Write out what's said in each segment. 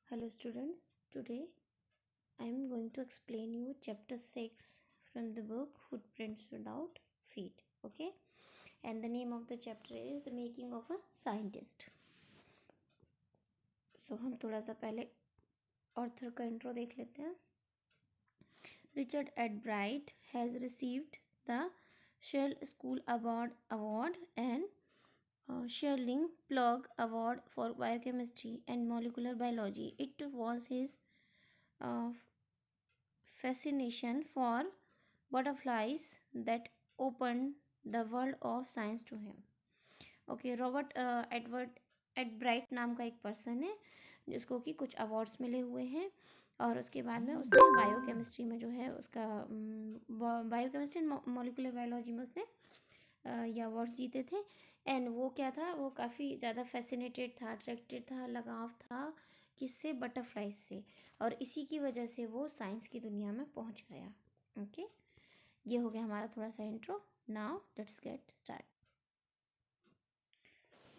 Hello students, today I am going to explain you chapter 6 from the book Footprints Without Feet. Okay, and the name of the chapter is The Making of a Scientist. So हम थोड़ा सा पहले author का intro देख लेते हैं. Richard Atbright has received the Shell School Award and Sherling Plug Award for Biochemistry and Molecular Biology. It was his uh, fascination for butterflies that opened the world of science to him. Okay, Robert Edward Ebright नाम का एक person है जिसको कि कुछ awards मिले हुए हैं और उसके बाद में उसने बायोकेमिस्ट्री में जो है उसका बायोकेमिस्ट्री एंड मॉलिक्यूलर बायोलॉजी में उसने ये अवार्ड्स जीते थे. एंड वो क्या था, वो काफ़ी ज़्यादा फैसिनेटेड था, अट्रैक्टेड था, लगाव था किससे, बटरफ्लाइज से, और इसी की वजह से वो साइंस की दुनिया में पहुंच गया. ओके, ये हो गया हमारा थोड़ा सा intro. Now let's get start.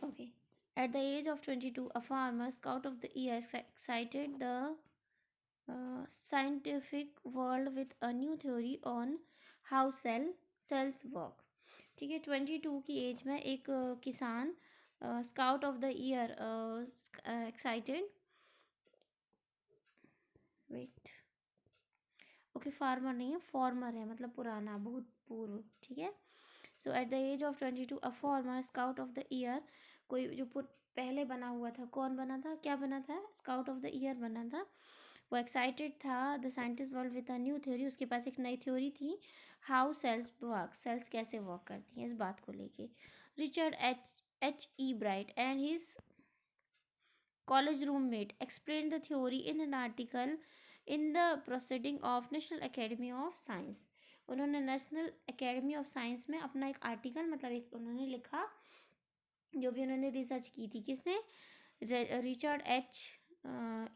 Okay, at the age of 22, a farmer scout of the year excited the scientific world with a new theory on how cells work. ठीक है, 22 की एज में एक किसान scout of the year excited, wait, okay, farmer नहीं है, farmer है, मतलब पुराना, बहुत पूर्व. ठीक है, so at the age of 22 a former scout of the year, कोई जो पहले बना हुआ था, कौन बना था, क्या बना था, स्काउट ऑफ द ईयर बना था. वो एक्साइटेड था the scientist world with a new theory, उसके पास एक नई थ्योरी थी, हाउ सेल्स वर्क, सेल्स कैसे वर्क करती हैं, इस बात को लेके. Richard H E bright and his college roommate explained the theory in an article in the proceeding of National Academy of Science. उन्होंने नेशनल एकेडमी ऑफ साइंस में अपना एक आर्टिकल, मतलब एक उन्होंने लिखा, जो भी उन्होंने रिसर्च की थी. किसने, रिचर्ड एच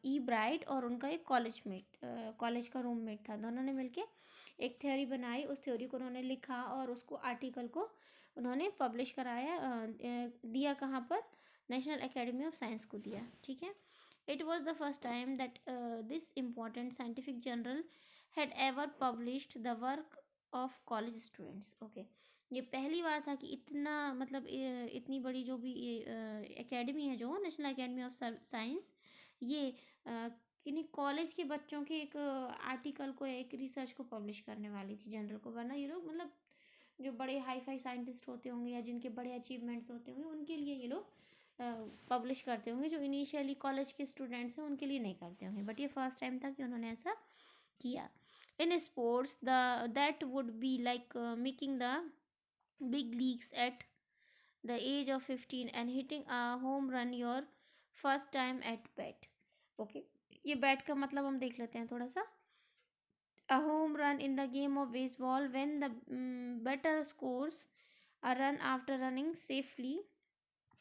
ई ब्राइट और उनका एक कॉलेज का रूममेट था. दोनों ने मिलके एक थ्योरी बनाई, उस थ्योरी को उन्होंने लिखा और उसको आर्टिकल को उन्होंने पब्लिश कराया, दिया कहाँ पर, नेशनल एकेडमी ऑफ साइंस को दिया. ठीक है, it was the first time that this important scientific journal had ever published the work of college students. Okay, ये पहली बार था कि इतना, मतलब इतनी बड़ी जो भी एकेडमी है, जो नेशनल एकेडमी ऑफ साइंस, ये किन्हीं कॉलेज के बच्चों के एक आर्टिकल को, एक रिसर्च को पब्लिश करने वाली थी जर्नल को. वरना ये लोग, मतलब जो बड़े हाई फाई साइंटिस्ट होते होंगे या जिनके बड़े अचीवमेंट्स होते होंगे, उनके लिए ये लोग पब्लिश करते होंगे. जो इनिशियली कॉलेज के स्टूडेंट्स हैं उनके लिए नहीं करते होंगे, बट ये फर्स्ट टाइम था कि उन्होंने ऐसा किया. इन sports that would be like making the big leagues at the age of 15 and hitting a home run your first time at bat. Okay, ये बैट का मतलब हम देख लेते हैं थोड़ा सा. A home run in the game of baseball when the batter scores a run after running safely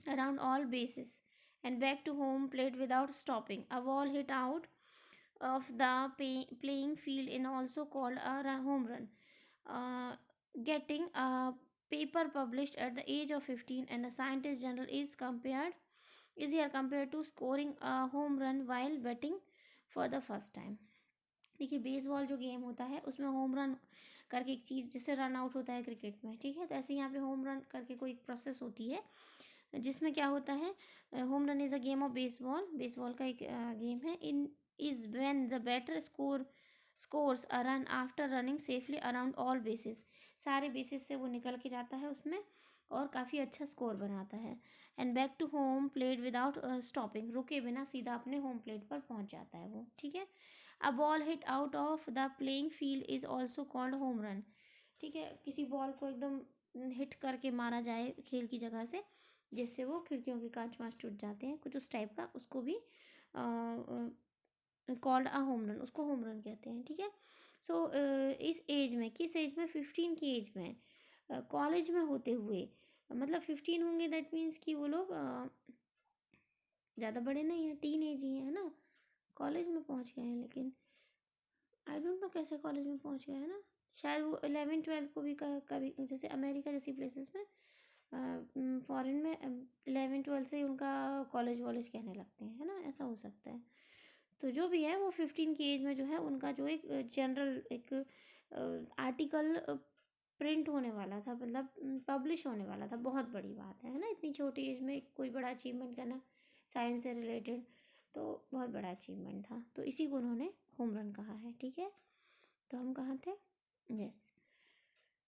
around all bases and back to home plate without stopping. A ball hit out of the playing field is also called a home run. Getting a paper published at the age of 15 and a scientist journal is here compared to scoring a home run while batting for the first time. देखिए, baseball जो game होता है उसमें home run करके एक चीज़, जैसे run out होता है क्रिकेट में, ठीक है, तो ऐसे यहाँ पे होम रन करके कोई एक प्रोसेस होती है जिसमें क्या होता है, home run is a game of baseball का एक गेम है. In is when the batter scores a run after running safely around all bases, सारे बेसिस से वो निकल के जाता है उसमें और काफ़ी अच्छा स्कोर बनाता है. And back to home plate without stopping, रुके बिना सीधा अपने होम प्लेट पर पहुंच जाता है वो. ठीक है, a ball hit out of the playing field is also called home run. ठीक है, किसी बॉल को एकदम हिट करके मारा जाए खेल की जगह से, जिससे वो खिड़कियों के कांच वाँच टूट जाते हैं, कुछ उस टाइप का, उसको भी कॉल्ड अ होम रन, उसको होम रन कहते हैं. ठीक है, सो इस एज में, किस एज में, 15 की एज में, कॉलेज में होते हुए, मतलब 15 होंगे, दैट मीन्स कि वो लोग ज़्यादा बड़े नहीं हैं, टीन एज ही है ना, कॉलेज में पहुंच गए हैं. लेकिन आई डोंट नो कैसे कॉलेज में पहुंच गए हैं ना, शायद वो 11-12 को भी कभी, जैसे अमेरिका जैसी प्लेसेस में, फॉरेन में 11-12 से ही उनका कॉलेज वॉलेज कहने लगते हैं, है ना, ऐसा हो सकता है. तो जो भी है वो 15 की एज में जो है उनका जो एक जनरल एक आर्टिकल प्रिंट होने वाला था, मतलब पब्लिश होने वाला था। बहुत बड़ी बात है ना, इतनी छोटी एज में कोई बड़ा अचीवमेंट करना साइंस से रिलेटेड, तो बहुत बड़ा अचीवमेंट था। तो इसी को उन्होंने होम रन कहा है, ठीक है। तो हम कहाँ थे, यस।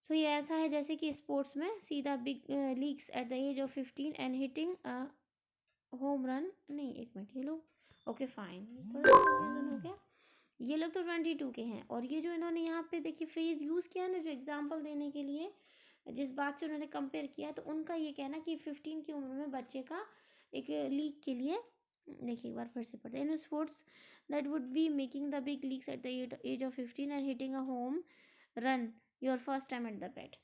सो ये ऐसा है जैसे कि स्पोर्ट्स में सीधा big leagues at the age of 15 and hitting home run, नहीं एक मिनट, ये लोग ओके फाइन, थोड़ा कंफ्यूजन हो गया। ये लोग तो 22 के हैं, और ये जो इन्होंने यहाँ पे देखिए फ्रेज यूज़ किया ना, जो एग्जांपल देने के लिए जिस बात से उन्होंने कंपेयर किया, तो उनका ये कहना कि 15 की उम्र में बच्चे का एक लीग के लिए, देखिए एक बार फिर से पढ़ते हैं, in sports that would be making the big leagues at the age of 15 and hitting a home run your first time at the bat.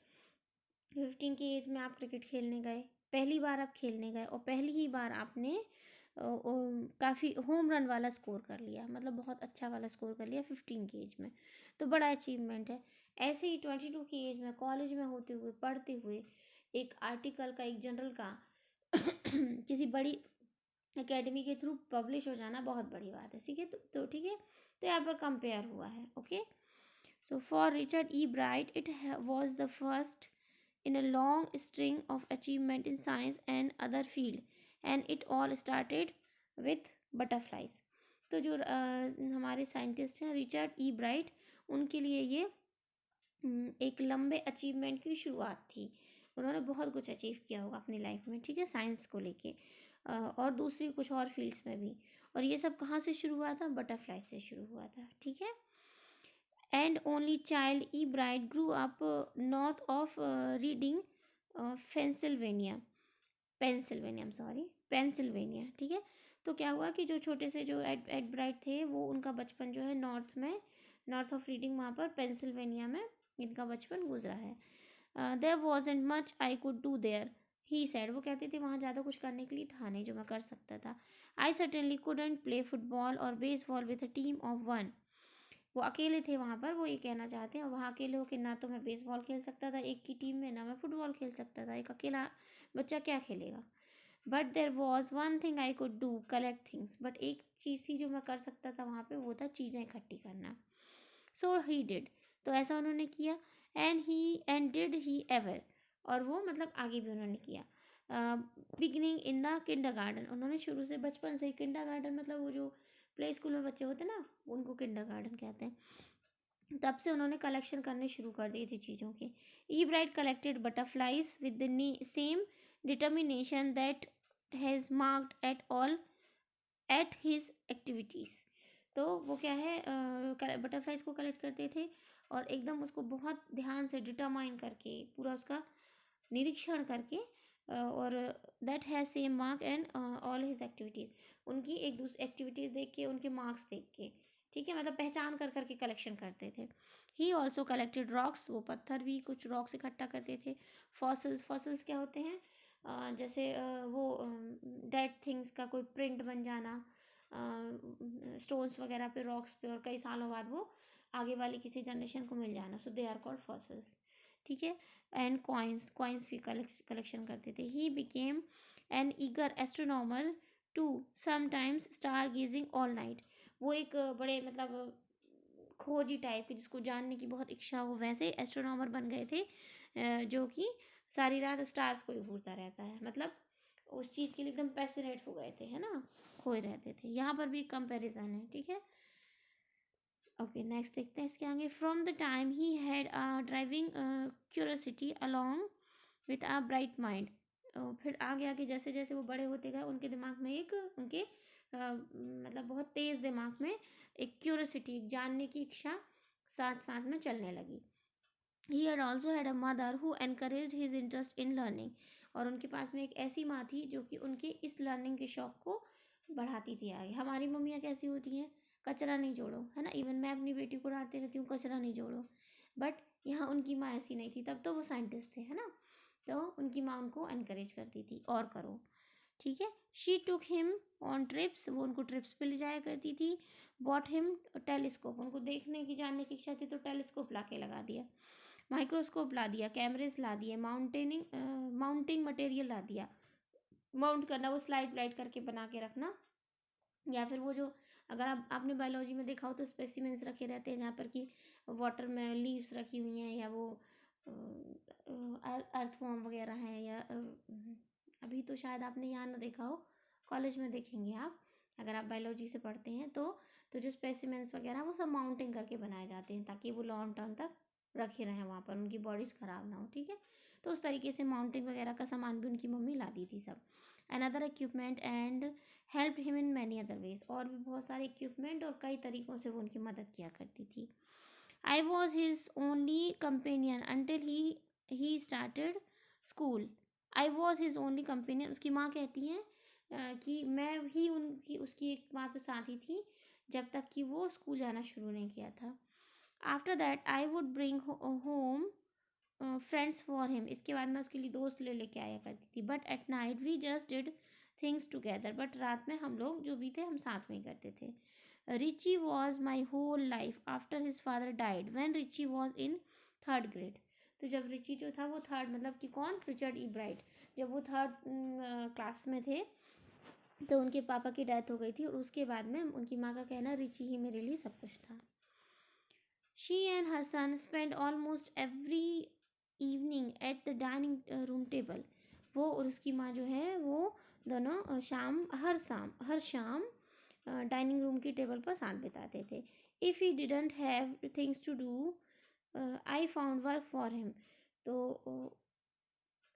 15 की एज में आप क्रिकेट खेलने गए, पहली बार आप खेलने गए, और पहली ही बार आपने काफ़ी होम रन वाला स्कोर कर लिया, मतलब बहुत अच्छा वाला स्कोर कर लिया 15 की एज में, तो बड़ा अचीवमेंट है। ऐसे ही 22 की एज में कॉलेज में होते हुए, पढ़ते हुए, एक आर्टिकल का, एक जनरल का किसी बड़ी एकेडमी के थ्रू पब्लिश हो जाना बहुत बड़ी बात है, ठीक है। तो ठीक है, तो यहाँ पर कंपेयर हुआ है, okay. So for Richard E. Bright, it was the first in a long string of achievement in science and other field, and it all started with butterflies. तो जो हमारे साइंटिस्ट हैं रिचर्ड ई ब्राइट, उनके लिए ये एक लंबे अचीवमेंट की शुरुआत थी। उन्होंने बहुत कुछ अचीव किया होगा अपनी लाइफ में, ठीक है, साइंस को लेके और दूसरी कुछ और फील्ड्स में भी। और ये सब कहाँ से शुरू हुआ था, बटरफ्लाई से शुरू हुआ था, ठीक है। And only child E. Bright grew up north of Reading, Pennsylvania, Pennsylvania, ठीक है। तो क्या हुआ कि जो छोटे से जो एड ब्राइट थे, वो उनका बचपन जो है नॉर्थ ऑफ रीडिंग, वहाँ पर पेंसिल्वेनिया में इनका बचपन गुजरा है। There wasn't much I could do there, he said, वो कहते थे वहाँ ज़्यादा कुछ करने के लिए था नहीं जो मैं कर सकता था। आई सर्टेनली कुडंट प्ले फुटबॉल और baseball with a team of one, वो अकेले थे वहाँ पर, वो ये कहना चाहते हैं, और वहाँ अकेले होकर ना तो मैं बेसबॉल खेल सकता था एक की टीम में, ना मैं फुटबॉल खेल सकता था, एक अकेला बच्चा क्या खेलेगा। But there was one thing I could do, collect things, but एक चीज़ थी जो मैं कर सकता था वहाँ पे, वो था चीज़ें इकट्ठी करना। सो ही डिड, तो ऐसा उन्होंने किया। एंड डिड ही एवर, और वो मतलब आगे भी उन्होंने किया। Beginning in the Kinder garden, उन्होंने शुरू से बचपन से ही, किंडर गार्डन मतलब वो जो प्ले स्कूल में बच्चे होते हैं ना, उनको किंडर गार्डन कहते हैं। तब से उन्होंने कलेक्शन करने शुरू कर दिए थे चीज़ों के। Ebright collected butterflies with the same determination that has marked at his activities. तो वो क्या है, बटरफ्लाइज को कलेक्ट करते थे, और एकदम उसको बहुत ध्यान से डिटरमाइन करके, पूरा उसका निरीक्षण करके, और that has same mark and all his activities, उनकी एक दूसरी एक्टिविटीज़ देख के, उनके मार्क्स देख के, ठीक है, मतलब पहचान कर करके कलेक्शन करते थे। ही ऑल्सो कलेक्टेड रॉक्स, वो पत्थर भी कुछ रॉक्स इकट्ठा करते थे। फॉसिल्स क्या होते हैं, जैसे वो डेड थिंग्स का कोई प्रिंट बन जाना स्टोन्स वगैरह पे, रॉक्स पे, और कई सालों बाद वो आगे वाली किसी जनरेशन को मिल जाना, so they are called fossils, ठीक है। एंड कॉइन्स भी कलेक्शन करते थे। He became an eager astronomer to sometimes star gazing all night, वो एक बड़े मतलब खोजी टाइप के, जिसको जानने की बहुत इच्छा हो, वैसे एस्ट्रोनॉमर बन गए थे, जो कि सारी रात स्टार्स को ही घूरता रहता है, मतलब उस चीज़ के लिए एकदम पैशनेट हो गए थे, है ना, खोए रहते थे। यहाँ पर भी कंपैरिजन है, ठीक है। ओके नेक्स्ट देखते हैं इसके आगे। From the time he had a driving curiosity along with a bright mind, फिर आगे आगे जैसे जैसे वो बड़े होते गए, उनके दिमाग में एक उनके मतलब बहुत तेज़ दिमाग में एक क्यूरियोसिटी, एक जानने की इच्छा साथ साथ में चलने लगी। ही had also had a mother who encouraged his interest in learning, और उनके पास में एक ऐसी माँ थी जो कि उनके इस लर्निंग के शौक को बढ़ाती थी आगे। हमारी मम्मियाँ कैसी होती हैं, कचरा नहीं जोड़ो, है ना, इवन मैं अपनी बेटी को डांटती रहती हूँ कचरा नहीं जोड़ो, बट यहाँ उनकी माँ ऐसी नहीं थी, तब तो वो साइंटिस्ट थे, है ना, तो उनकी माँ उनको एनकरेज करती थी और करो, ठीक है। She took him on trips, वो उनको ट्रिप्स पे ले जाया करती थी। बॉट हिम टेलीस्कोप, उनको देखने की जानने की इच्छा थी तो टेलीस्कोप ला के लगा दिया, माइक्रोस्कोप ला दिया, कैमरेज ला दिए, माउंटिंग मटेरियल ला दिया, माउंट करना, वो स्लाइड करके बना के रखना, या फिर वो जो, अगर आपने बायोलॉजी में देखा हो तो स्पेसिमेंस रखे रहते हैं जहाँ पर कि वाटर में लीव्स रखी हुई हैं, या वो अर्थवॉर्म वगैरह है, या अभी तो शायद आपने यहाँ ना देखा हो, कॉलेज में देखेंगे आप अगर आप बायोलॉजी से पढ़ते हैं तो जो स्पेसिमेंस वगैरह वो सब माउंटिंग करके बनाए जाते हैं ताकि वो लॉन्ग टर्म तक रखे रहें वहाँ पर, उनकी बॉडीज़ ख़राब ना हो, ठीक है। तो उस तरीके से माउंटिंग वगैरह का सामान भी उनकी मम्मी लाती थी सब, another equipment and help him in many other ways, और भी बहुत सारे इक्विपमेंट और कई तरीक़ों से वो उनकी मदद किया करती थी। I was his only companion until he started school. I was his only companion, उसकी माँ कहती हैं कि मैं ही उसकी एकमात्र साथी थी जब तक कि वो स्कूल जाना शुरू नहीं किया था। After that I would bring home friends for him, इसके बाद मैं उसके लिए दोस्त लेके आया करती थी। But at night we just did things together, but रात में हम लोग जो भी थे हम साथ में ही करते थे। Richie was my whole life after his father died when Richie was in third grade. तो जब रिची जो था वो थर्ड, मतलब कि कौन, रिचर्ड ई ब्राइट, जब वो थर्ड क्लास में थे तो उनके पापा की डेथ हो गई थी, और उसके बाद में उनकी माँ का कहना रिची ही मेरे लिए सब कुछ था। She and her son spend almost every evening at the dining room table, वो और उसकी माँ जो है वो दोनों हर शाम डाइनिंग रूम की टेबल पर साथ बिताते थे। If he didn't have things to do I found work for him, तो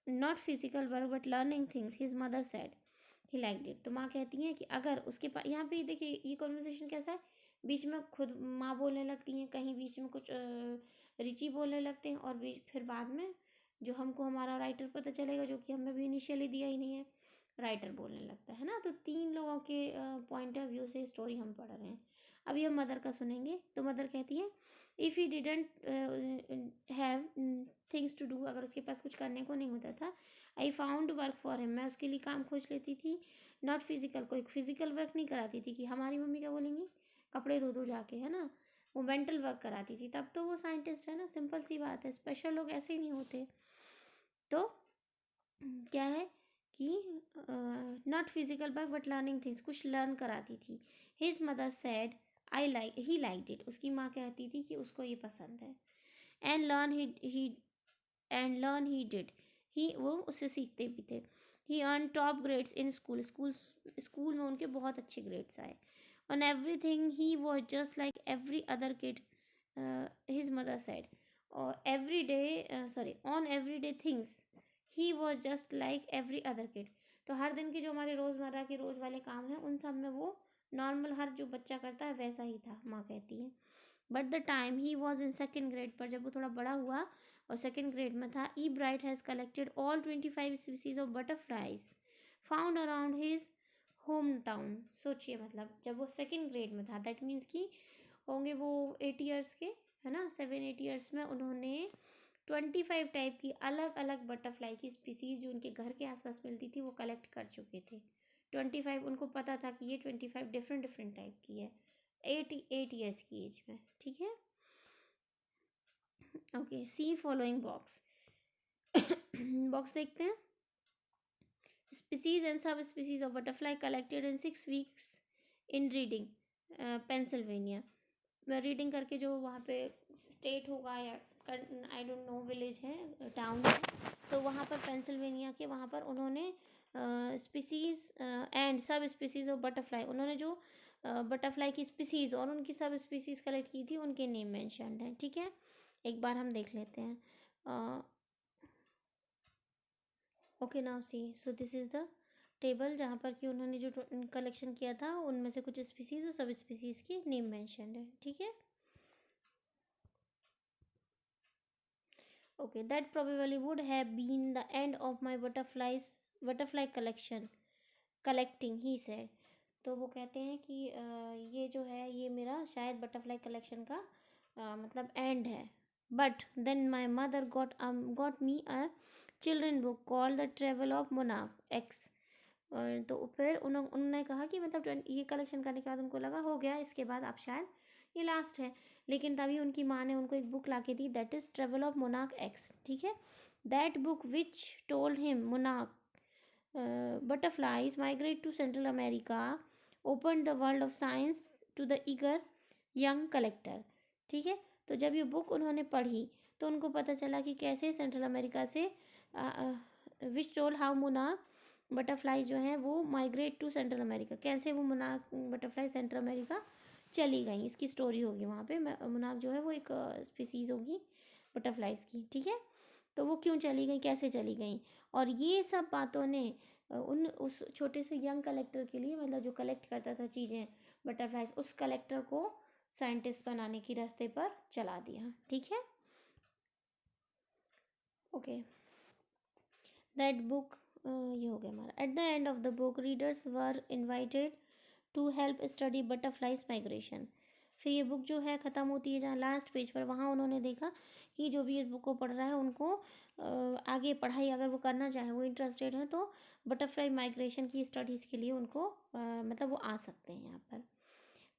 not physical work but learning things his mother said he like it. तो माँ कहती हैं कि अगर उसके पास, यहाँ पे देखिए ये कॉन्वर्सेशन कैसा है, बीच में खुद माँ बोलने लगती हैं, कहीं बीच में कुछ रिची बोलने लगते हैं, और फिर बाद में जो हमको हमारा राइटर पता चलेगा, जो कि हमें भी इनिशियली दिया ही नहीं है, राइटर बोलने लगता है ना। तो 3 लोगों के पॉइंट ऑफ व्यू से स्टोरी हम पढ़ रहे हैं। अभी हम मदर का सुनेंगे। तो मदर कहती है if he didn't have things to do, अगर उसके पास कुछ करने को नहीं होता था, I found work for him, मैं उसके लिए काम खोज लेती थी। नॉट फिजिकल, कोई फिजिकल वर्क नहीं कराती थी कि हमारी मम्मी क्या बोलेंगी, कपड़े धो दो जाके, है ना। वो मेंटल वर्क कराती थी, तब तो वो साइंटिस्ट है ना, सिंपल सी बात है, स्पेशल लोग ऐसे ही नहीं होते। तो क्या है कि not physical work but learning things, कुछ लर्न कराती थी। His mother said he like it, उसकी माँ कहती थी कि उसको ये पसंद है। एंड लर्न ही डिड, ही वो उससे सीखते भी थे। He earned top grades in school में उनके बहुत अच्छे ग्रेड्स आए। On everything he was just like every other kid, his mother said, और every day on every day things he was just like every other kid. तो हर दिन के जो हमारे रोज़मर्रा के रोज़ वाले काम हैं उन सब में वो नॉर्मल हर जो बच्चा करता है वैसा ही था, माँ कहती है। But the time he was in second grade, पर जब वो थोड़ा बड़ा हुआ और सेकेंड ग्रेड में था, Ebright has collected all 25 species of butterflies found around his home town. सोचिए, मतलब जब वो सेकेंड ग्रेड में था, दैट मीन्स कि होंगे वो 8 ईयर्स के, है ना, 7-8 ईयर्स में उन्होंने 25 टाइप की अलग अलग बटरफ्लाई की स्पीसीज जो उनके घर के आसपास मिलती थी वो कलेक्ट कर चुके थे। 25, उनको पता था कि ये 25 डिफरेंट डिफरेंट टाइप की है, 8 ईयर्स की एज में, ठीक है। ओके, सी फॉलोइंग बॉक्स। बॉक्स देखते हैं। Species and sub species of butterfly collected in 6 weeks in reading, Pennsylvania. Reading करके, जो वहाँ पे स्टेट होगा या आई डोंट नो विलेज है, टाउन है, तो वहाँ पर पेंसिल्वेनिया के वहाँ पर उन्होंने species and sub species of butterfly, उन्होंने जो बटरफ्लाई की स्पीसीज और उनकी सब स्पीसीज कलेक्ट की थी उनके नेम मेंशन्ड हैं, ठीक है। एक बार हम देख लेते हैं। Okay, now see, so this is the table जहाँ पर कि उन्होंने जो कलेक्शन किया था उनमें से कुछ स्पीसीज और सब स्पीसीज के नेम मेंशन्ड है, ठीक है। Okay, that probably would have been the end of my butterfly collecting, he said. तो वो कहते हैं कि ये जो है ये मेरा शायद बटरफ्लाई कलेक्शन का मतलब एंड है। But then my mother got me a children book called the travel of monarch X. तो फिर उन्होंने कहा कि मतलब ये कलेक्शन करने के बाद उनको लगा हो गया, इसके बाद आप शायद ये लास्ट है। लेकिन तभी उनकी माँ ने उनको एक बुक ला के दी, that is travel of monarch X, ठीक है। That book which told him monarch butterflies migrate to Central America open the world of science to the eager young collector. ठीक है, तो जब ये बुक उन्होंने पढ़ी तो उनको पता चला कि कैसे सेंट्रल अमेरिका से विच टोल हाउ मोनार्क बटरफ्लाई जो है वो माइग्रेट टू सेंट्रल अमेरिका, कैसे वो मोनार्क बटरफ्लाई सेंट्रल अमेरिका चली गई, इसकी स्टोरी होगी वहाँ पे। मोनार्क जो है वो एक स्पीसीज होगी बटरफ्लाइज की। ठीक है, तो वो क्यों चली गई, कैसे चली गई, और ये सब बातों ने उन उस छोटे से यंग कलेक्टर के लिए, मतलब जो कलेक्ट करता था चीज़ें बटरफ्लाइज, उस कलेक्टर को साइंटिस्ट बनाने की रास्ते पर चला दिया। ठीक है, ओके, दैट बुक ये हो गया हमारा। At the end of the book readers were invited to help study butterflies migration. फिर ये बुक जो है ख़त्म होती है जहाँ लास्ट पेज पर, वहाँ उन्होंने देखा कि जो भी इस बुक को पढ़ रहा है उनको आगे पढ़ाई अगर वो करना चाहे, वो इंटरेस्टेड है, तो बटरफ्लाई माइग्रेशन की स्टडीज़ के लिए उनको मतलब वो आ सकते हैं यहाँ पर।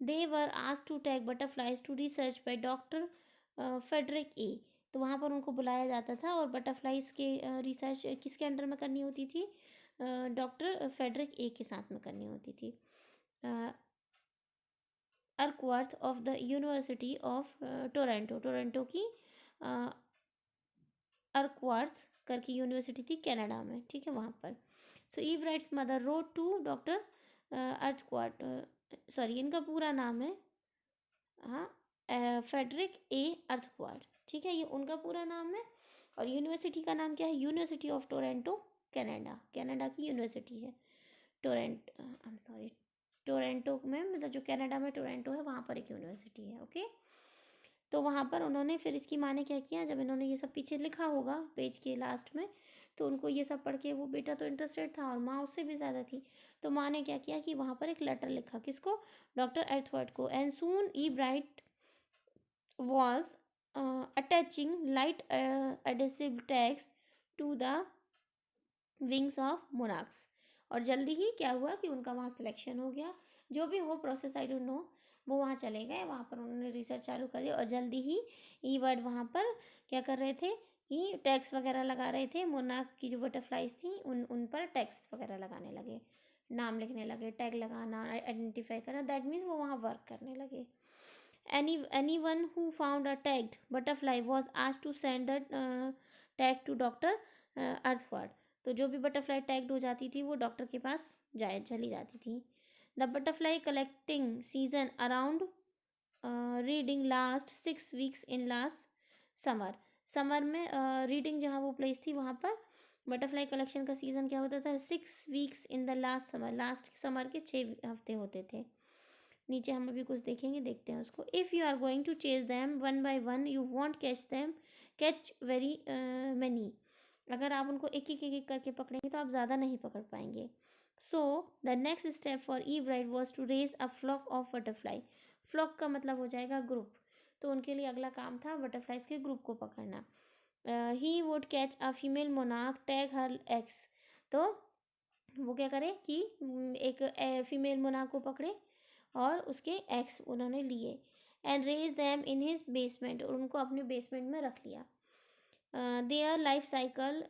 They were asked to take butterflies to research by doctor Frederick A. तो वहाँ पर उनको बुलाया जाता था और बटरफ्लाइज के रिसर्च किसके अंडर में करनी होती थी, डॉक्टर फेडरिक ए के साथ में करनी होती थी। Urquhart of the University of Toronto, Toronto की अर्कवर्थ करके यूनिवर्सिटी थी कनाडा में। ठीक है, वहाँ पर। So Ebright's mother wrote to doctor Urquhart, sorry इनका पूरा नाम है, हाँ, फेडरिक ए अर्थक्वार्ड। ठीक है, ये उनका पूरा नाम है, और यूनिवर्सिटी का नाम क्या है, university of Toronto, Canada, Canada की यूनिवर्सिटी है Toronto, I am sorry, Toronto में, मतलब जो कनाडा में टोरंटो है वहाँ पर एक यूनिवर्सिटी है। ओके, तो वहाँ पर उन्होंने, फिर इसकी माँ ने क्या किया, जब इन्होंने ये सब पीछे लिखा होगा पेज के लास्ट में, तो उनको ये सब पढ़ के, वो बेटा तो इंटरेस्टेड था और माँ उससे भी ज़्यादा थी, तो माँ ने क्या किया कि वहाँ पर एक लेटर लिखा, किसको, डॉक्टर अर्थवर्ड को। And soon E bright was attaching light adhesive tags to the wings of monarchs। और जल्दी ही क्या हुआ कि उनका वहाँ सिलेक्शन हो गया, जो भी हो प्रोसेस आई डोंट नो, वो वहाँ चले गए, वहाँ पर उन्होंने रिसर्च चालू कर दिया, और जल्दी ही ई वर्ड वहाँ पर क्या कर रहे थे कि टैग्स वगैरह लगा रहे थे, मोनार्क की जो बटरफ्लाइज थी उन पर टैग्स वगैरह लगाने लगे, नाम लिखने लगे, टैग लगाना, आइडेंटिफाई करना, दैट मीन्स वो वहाँ वर्क करने लगे। Anyone who found a tagged butterfly was asked to send the tag to doctor earthward. तो जो भी बटरफ्लाई टैग्ड हो जाती थी वो डॉक्टर के पास चली जाती थी। The butterfly collecting season around reading last 6 weeks in last summer. Summer में रीडिंग जहाँ वो प्लेस थी वहाँ पर बटरफ्लाई कलेक्शन का सीज़न क्या होता था, 6 weeks in the last summer, last summer के 6 हफ्ते होते थे। नीचे हम अभी कुछ देखेंगे, देखते हैं उसको। If you are going to chase them one by one you won't catch very many. अगर आप उनको एक एक करके पकड़ेंगे तो आप ज़्यादा नहीं पकड़ पाएंगे। So the next step for Eve Wright was to raise a flock of butterfly. Flock का मतलब हो जाएगा ग्रुप, तो उनके लिए अगला काम था बटरफ्लाइज के ग्रुप को पकड़ना। He would catch a female monarch, tag her x. तो वो क्या करे कि एक फीमेल मोनार्क को पकड़े और उसके एग्स उन्होंने लिए, and raised them in his basement, और उनको अपने बेसमेंट में रख लिया। Their life cycle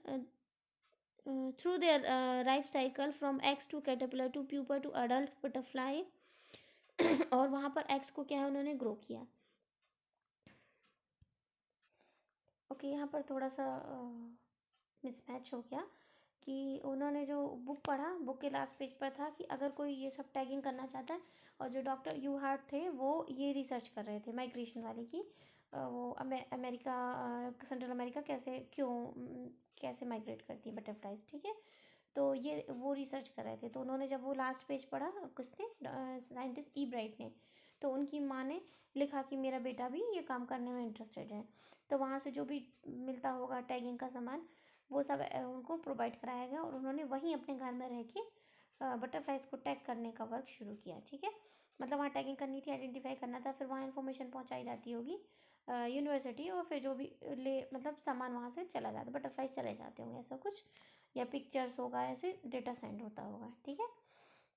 through their life cycle from eggs to caterpillar to pupa to adult butterfly. और वहाँ पर एग्स को क्या है उन्होंने ग्रो किया। ओके, यहाँ पर थोड़ा सा मिसमैच हो गया कि उन्होंने जो बुक पढ़ा, बुक के लास्ट पेज पर था कि अगर कोई ये सब टैगिंग करना चाहता है, और जो डॉक्टर यू हार्ट थे वो ये रिसर्च कर रहे थे माइग्रेशन वाले की, वो अमेरिका, सेंट्रल अमेरिका कैसे कैसे माइग्रेट करती है बटरफ्लाइज। ठीक है, तो ये वो रिसर्च कर रहे थे, तो उन्होंने जब वो लास्ट पेज पढ़ा, किसने, साइंटिस्ट ई ब्राइट ने, तो उनकी माँ ने लिखा कि मेरा बेटा भी ये काम करने में इंटरेस्टेड है। तो वहाँ से जो भी मिलता होगा टैगिंग का सामान वो सब उनको प्रोवाइड कराया गया, और उन्होंने वहीं अपने घर में रह के बटरफ्लाइज को टैग करने का वर्क शुरू किया। ठीक है, मतलब वहाँ टैगिंग करनी थी, आइडेंटिफाई करना था, फिर वहाँ इन्फॉर्मेशन पहुँचाई जाती होगी यूनिवर्सिटी, और फिर जो भी मतलब सामान वहाँ से चला जाता, बटरफ्लाइज चले जाते होंगे ऐसा कुछ, या पिक्चर्स होगा, ऐसे डेटा सेंड होता होगा। ठीक है,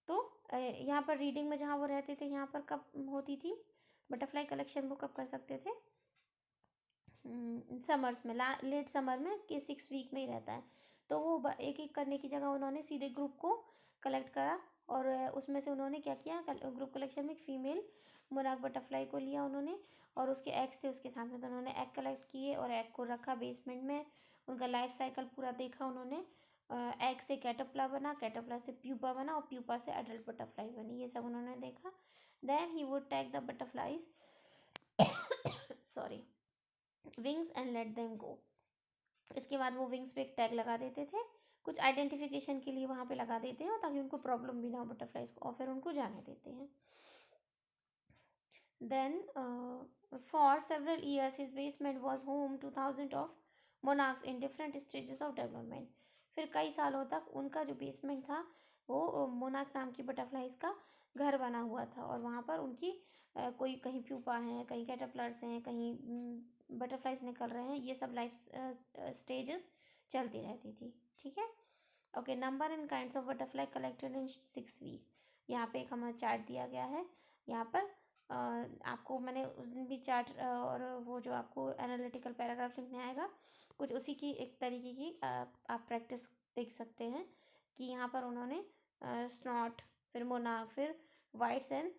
तो यहाँ पर रीडिंग में जहाँ वो रहते थे यहाँ पर कब होती थी बटरफ्लाई कलेक्शन, वो कब कर सकते थे, समर्स में, लेट समर में, कि 6 वीक में ही रहता है। तो वो एक एक करने की जगह उन्होंने सीधे ग्रुप को कलेक्ट करा और उसमें से उन्होंने क्या किया, ग्रुप कलेक्शन में एक फीमेल मोनार्क बटरफ्लाई को लिया उन्होंने, और उसके एग्स थे उसके साथ में, तो उन्होंने एग कलेक्ट किए और एग को रखा बेसमेंट में। उनका लाइफ साइकिल पूरा देखा उन्होंने। एग से कैटरपिलर बना, कैटरपिलर से प्यूपा बना, और प्यूपा से एडल्ट बटरफ्लाई बनी, ये सब उन्होंने देखा। Then he would tag the butterflies sorry wings and let them go. इसके बाद वो विंग्स पे एक टैग लगा देते थे, कुछ आइडेंटिफिकेशन के लिए वहाँ पे लगा देते हैं, ताकि उनको प्रॉब्लम भी ना हो बटरफ्लाईज को, और फिर उनको जाने देते हैं। Then for several years his basement was home to thousand of monarchs in different stages of development. फिर कई सालों तक उनका जो बेसमेंट था वो मोनार्क नाम की बटरफ्लाईज का घर बना हुआ था, और वहाँ पर उनकी कोई कहीं प्यूपा हैं, कहीं कैटरपिलर्स हैं, कहीं बटरफ्लाईज निकल रहे हैं, ये सब लाइफ स्टेजेस चलती रहती थी। ठीक है, okay. Number and kinds of butterfly collected in 6 week. यहाँ पे एक हमें चार्ट दिया गया है। यहाँ पर आपको मैंने उस दिन भी चार्ट और वो जो आपको एनालिटिकल पैराग्राफ लिखने आएगा, कुछ उसी की एक तरीके की आप प्रैक्टिस देख सकते हैं कि यहाँ पर उन्होंने स्नॉट, फिर मोनार्क, फिर वाइट्स एंड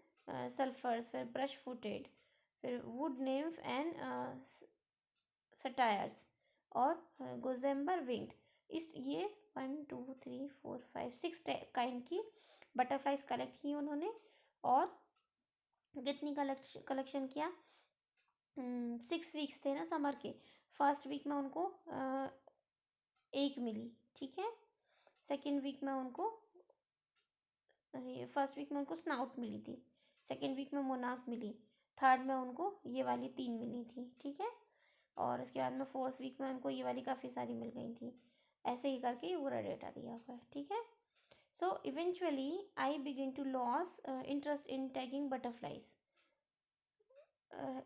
सल्फर्स, फिर ब्रश फुटेड, फिर वुड नेम्फ एंड सटायर्स, और गोजेम्बर विंग्ड। इस ये 1 2 3 4 5 6 काइंड की बटरफ्लाईज कलेक्ट की उन्होंने। और कितनी कलेक्शन किया, 6 वीक्स थे ना समर के। फर्स्ट वीक में उनको एक मिली, ठीक है। सेकेंड वीक में उनको फर्स्ट वीक में उनको स्नाउट मिली थी, सेकेंड वीक में मोनार्क मिली, थर्ड में उनको ये वाली 3 मिली थी, ठीक है। और उसके बाद में फोर्थ वीक में उनको ये वाली काफ़ी सारी मिल गई थी। ऐसे ही करके ये पूरा डेटा दिया हुआ है, ठीक है। So eventually I begin to lose interest in tagging butterflies.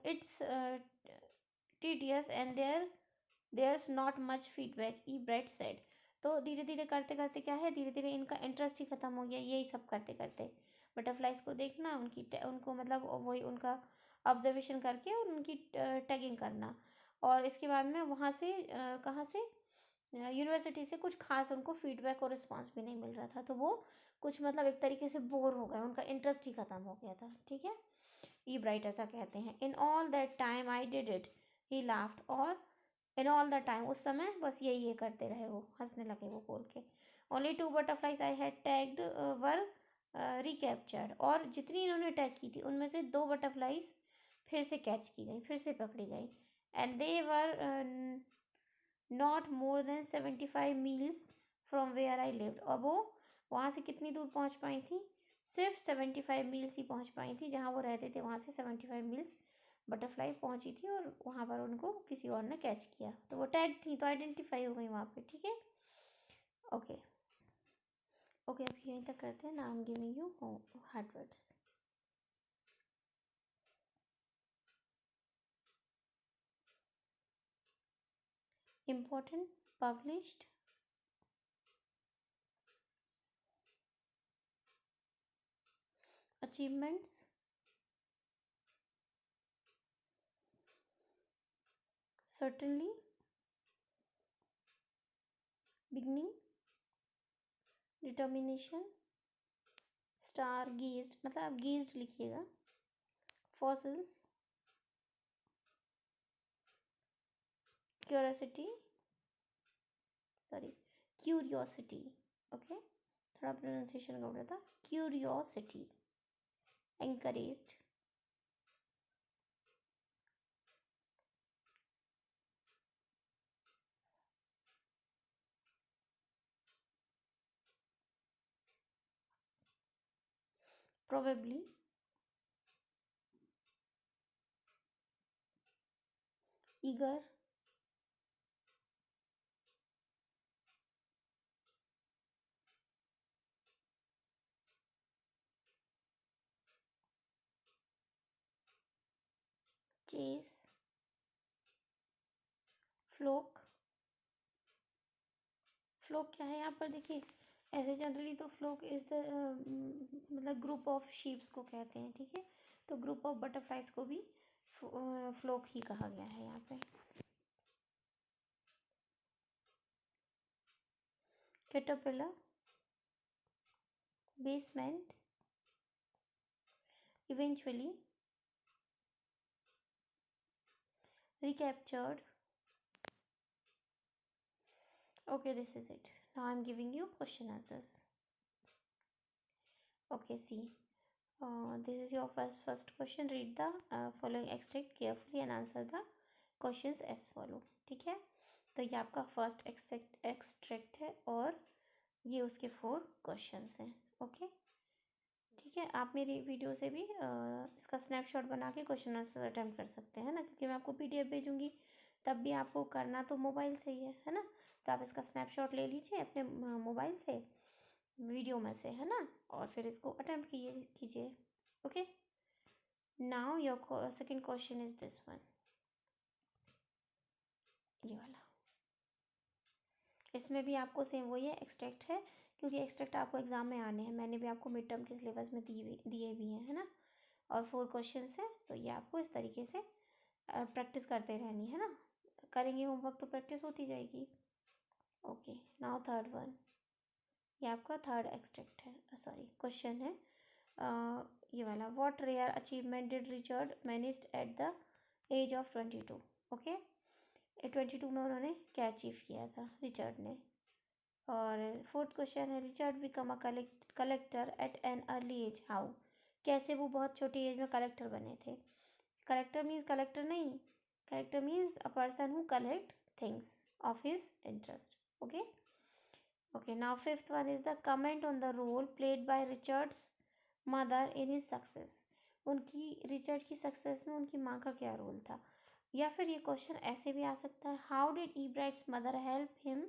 It's tedious and there's not much feedback, E. Brett said. तो धीरे धीरे करते करते क्या है, धीरे धीरे इनका इंटरेस्ट ही ख़त्म हो गया, यही सब करते करते बटरफ्लाईज को देखना, उनको मतलब वही उनका ऑब्जर्वेशन करके और उनकी टैगिंग करना। और इसके बाद में वहाँ से कहाँ से, यूनिवर्सिटी से कुछ खास उनको फीडबैक और रिस्पॉन्स भी नहीं मिल रहा था, तो वो कुछ मतलब एक तरीके से बोर हो गए, उनका इंटरेस्ट ही ख़त्म हो गया था, ठीक है। ई ब्राइट ऐसा कहते हैं। In all that time I did it, he laughed. और इन ऑल द टाइम, उस समय बस यही ये करते रहे, वो हंसने लगे वो बोल के। Only 2 butterflies I had tagged were recaptured. और जितनी इन्होंने टैग की थी उनमें से 2 बटरफ्लाईज फिर से कैच की गई, फिर से पकड़ी गई। And they were not more than 75 miles from where I lived. और वो वहाँ से कितनी दूर पहुँच पाई थी, सिर्फ 75 मील्स ही पहुँच पाई थी, जहाँ वो रहते थे वहाँ से 75 मील्स बटरफ्लाई पहुँची थी, और वहाँ पर उनको किसी और ने कैच किया, तो वो टैग थी तो आइडेंटिफाई हो गई वहाँ पे, ठीक है। ओके ओके, अब यहीं तक करते हैं। Now I am giving you hard words. Important, published, achievements, certainly, beginning, determination, star gazed, मतलब आप gazed लिखिएगा, fossils, curiosity, sorry curiosity, okay, थोड़ा प्रोनाउंसिएशन गड़बड़ था, curiosity, encouraged, probably, eager, chase, flock। Flock क्या है यहाँ पर देखिए, ऐसे जनरली तो फ्लोक इज द मतलब ग्रुप ऑफ शीप्स को कहते हैं, ठीक है। तो ग्रुप ऑफ बटरफ्लाईज को भी फ्लोक ही कहा गया है यहाँ पे। Caterpillar, basement, eventually, recaptured. Okay, this is it. Now I'm giving you question answers. Okay, see. This is your first question. Read the following extract carefully and answer the questions as follow. ठीक है, तो ये आपका first extract है और ये उसके 4 questions हैं. ओके, ठीक है. आप मेरी वीडियो से भी इसका स्नैपशॉट बना के क्वेश्चन आंसर अटेम्प्ट कर सकते हैं ना, क्योंकि मैं आपको पीडीएफ भेजूंगी. तब भी आपको करना तो मोबाइल से ही है ना. तो आप इसका स्नैपशॉट ले लीजिए अपने मोबाइल से, वीडियो में से, है ना, और फिर इसको अटेम्प्ट कीजिए. Okay, now your second question is this one, ये वाला. इसमें भी आपको सेम वही है, एक्सट्रैक्ट है, क्योंकि एक्सट्रैक्ट आपको एग्जाम में आने हैं. मैंने भी आपको मिड टर्म के सिलेबस में दिए भी हैं, है ना. और 4 क्वेश्चंस हैं, तो ये आपको इस तरीके से प्रैक्टिस करते रहनी है ना. करेंगे होमवर्क तो प्रैक्टिस होती जाएगी. Okay, now third one. ये आपका थर्ड एक्सट्रैक्ट है, सॉरी क्वेश्चन है. ये वाला, what rare achievement did Richard managed at the age of 22. Okay, 22 में उन्होंने क्या अचीव किया था रिचर्ड ने. और फोर्थ क्वेश्चन है, Richard become a collector at an early age, how. कैसे वो बहुत छोटी एज में कलेक्टर बने थे. कलेक्टर मीन्स कलेक्टर नहीं, collector means a person who collect things of his interest. Okay. Okay, now fifth one is the comment on the role played by Richard's mother in his success. उनकी Richard की success में उनकी माँ का क्या role था. या फिर ये क्वेश्चन ऐसे भी आ सकता है, how did Ebright's mother help him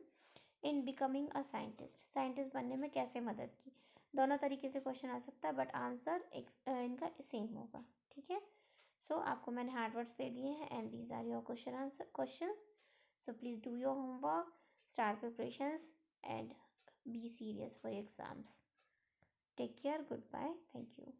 in becoming a scientist. Scientist बनने में कैसे मदद की. दोनों तरीके से क्वेश्चन आ सकता है, बट आंसर इनका सेम होगा. ठीक है. सो आपको मैंने हार्ड वर्ड्स दे दिए हैं and these are your question answer questions. So please do your homework, start preparations, and be serious for your exams. Take care. Goodbye. Thank you.